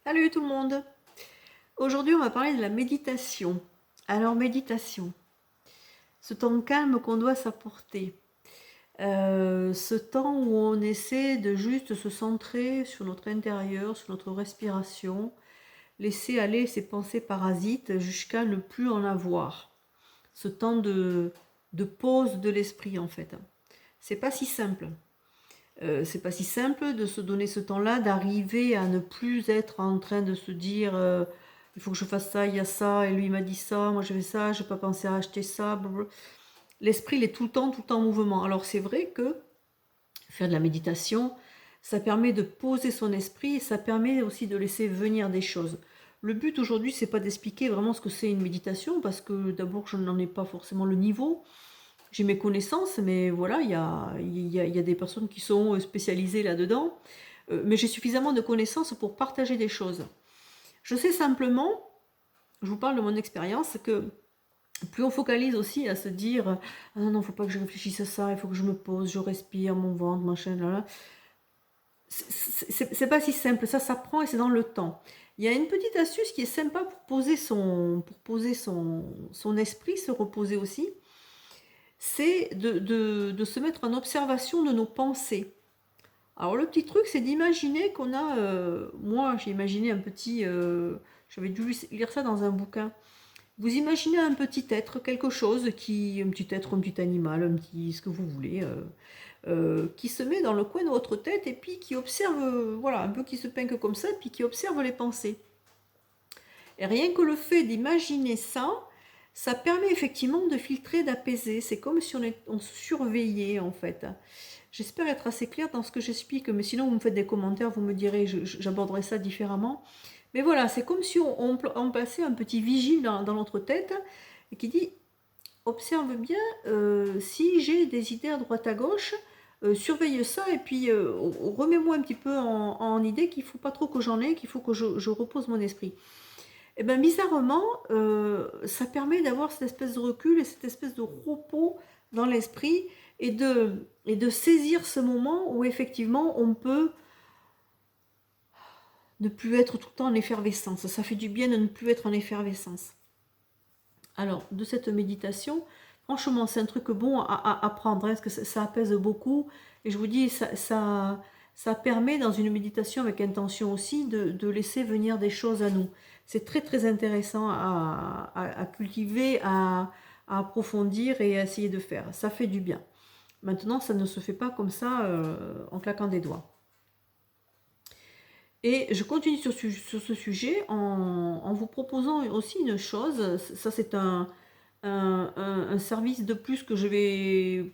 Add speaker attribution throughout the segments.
Speaker 1: Salut tout le monde! Aujourd'hui, on va parler de la méditation. Alors, méditation, ce temps calme qu'on doit s'apporter, ce temps où on essaie de juste se centrer sur notre intérieur, sur notre respiration, laisser aller ces pensées parasites jusqu'à ne plus en avoir. Ce temps de pause de l'esprit, en fait. C'est pas si simple. C'est pas si simple de se donner ce temps-là, d'arriver à ne plus être en train de se dire il faut que je fasse ça, il y a ça, et lui il m'a dit ça, moi je fais ça, j'ai pas pensé à acheter ça. Blablabla. L'esprit il est tout le temps en mouvement. Alors c'est vrai que faire de la méditation, ça permet de poser son esprit et ça permet aussi de laisser venir des choses. Le but aujourd'hui, c'est pas d'expliquer vraiment ce que c'est une méditation, parce que d'abord je n'en ai pas forcément le niveau. J'ai mes connaissances, mais voilà, il y a des personnes qui sont spécialisées là-dedans. Mais j'ai suffisamment de connaissances pour partager des choses. Je sais simplement, je vous parle de mon expérience, que plus on focalise aussi à se dire ah non, non, faut pas que je réfléchisse à ça, il faut que je me pose, je respire, mon ventre, machin, là, là. C'est pas si simple, ça s'apprend et c'est dans le temps. Il y a une petite astuce qui est sympa pour poser son esprit, se reposer aussi, c'est de se mettre en observation de nos pensées. Alors le petit truc, c'est d'imaginer qu'on a, moi j'ai imaginé un petit, j'avais dû lire ça dans un bouquin. Vous imaginez un petit être, quelque chose qui, un petit être, un petit animal, un petit, ce que vous voulez, qui se met dans le coin de votre tête et puis qui observe, voilà, un peu qui se pinque comme ça, puis qui observe les pensées. Et rien que le fait d'imaginer ça, ça permet effectivement de filtrer, d'apaiser. C'est comme si on se surveillait en fait. J'espère être assez claire dans ce que j'explique, mais sinon vous me faites des commentaires, vous me direz, j'aborderai ça différemment. Mais voilà, c'est comme si on plaçait un petit vigile dans notre tête et qui dit, observe bien si j'ai des idées à droite à gauche, surveille ça et puis remets-moi un petit peu en idée qu'il ne faut pas trop que j'en ai, qu'il faut que je repose mon esprit. Et bien bizarrement, ça permet d'avoir cette espèce de recul et cette espèce de repos dans l'esprit et de saisir ce moment où effectivement on peut ne plus être tout le temps en effervescence. Ça fait du bien de ne plus être en effervescence. Alors, de cette méditation, franchement, c'est un truc bon à prendre, hein, parce que ça apaise beaucoup. Et je vous dis, ça permet, dans une méditation avec intention aussi, de laisser venir des choses à nous. C'est très, très intéressant à cultiver, à approfondir et à essayer de faire. Ça fait du bien. Maintenant, ça ne se fait pas comme ça en claquant des doigts. Et je continue sur ce sujet en vous proposant aussi une chose. Ça, c'est un service de plus que je vais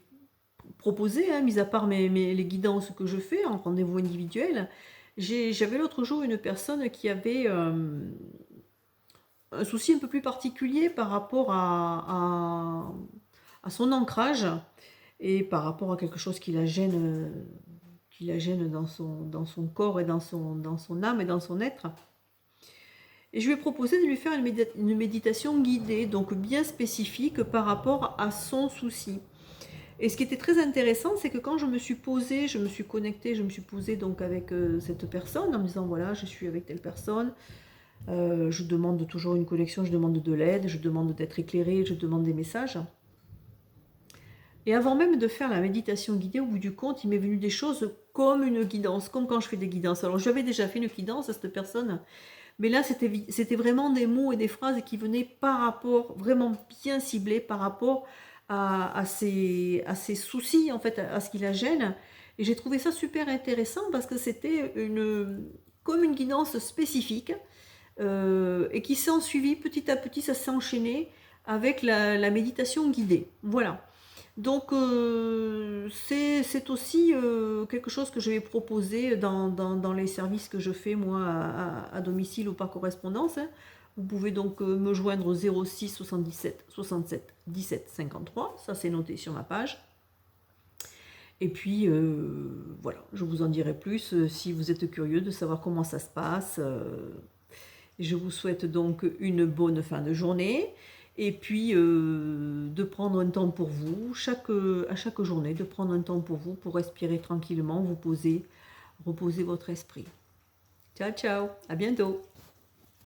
Speaker 1: proposer, hein, mis à part les guidances que je fais en rendez-vous individuel. J'avais l'autre jour une personne qui avait un souci un peu plus particulier par rapport à son ancrage et par rapport à quelque chose qui la gêne dans son corps et dans son âme et dans son être. Et je lui ai proposé de lui faire une méditation guidée, donc bien spécifique par rapport à son souci. Et ce qui était très intéressant, c'est que quand je me suis posée, je me suis connectée, je me suis posée donc avec cette personne en me disant voilà, je suis avec telle personne, je demande toujours une connexion, je demande de l'aide, je demande d'être éclairée, je demande des messages. Et avant même de faire la méditation guidée, au bout du compte, il m'est venu des choses comme une guidance, comme quand je fais des guidances. Alors j'avais déjà fait une guidance à cette personne, mais là c'était vraiment des mots et des phrases qui venaient par rapport, vraiment bien ciblés par rapport à ses soucis, en fait, à ce qui la gêne. Et j'ai trouvé ça super intéressant parce que c'était comme une guidance spécifique et qui s'est suivi petit à petit, ça s'est enchaîné avec la méditation guidée. Voilà. Donc c'est aussi quelque chose que je vais proposer dans les services que je fais moi à domicile ou par correspondance, hein. Vous pouvez donc me joindre au 06 77 67 17 53, ça c'est noté sur ma page. Et puis voilà, je vous en dirai plus si vous êtes curieux de savoir comment ça se passe. Je vous souhaite donc une bonne fin de journée et puis de prendre un temps pour vous, à chaque journée, de prendre un temps pour vous, pour respirer tranquillement, vous poser, reposer votre esprit. Ciao, ciao, à bientôt.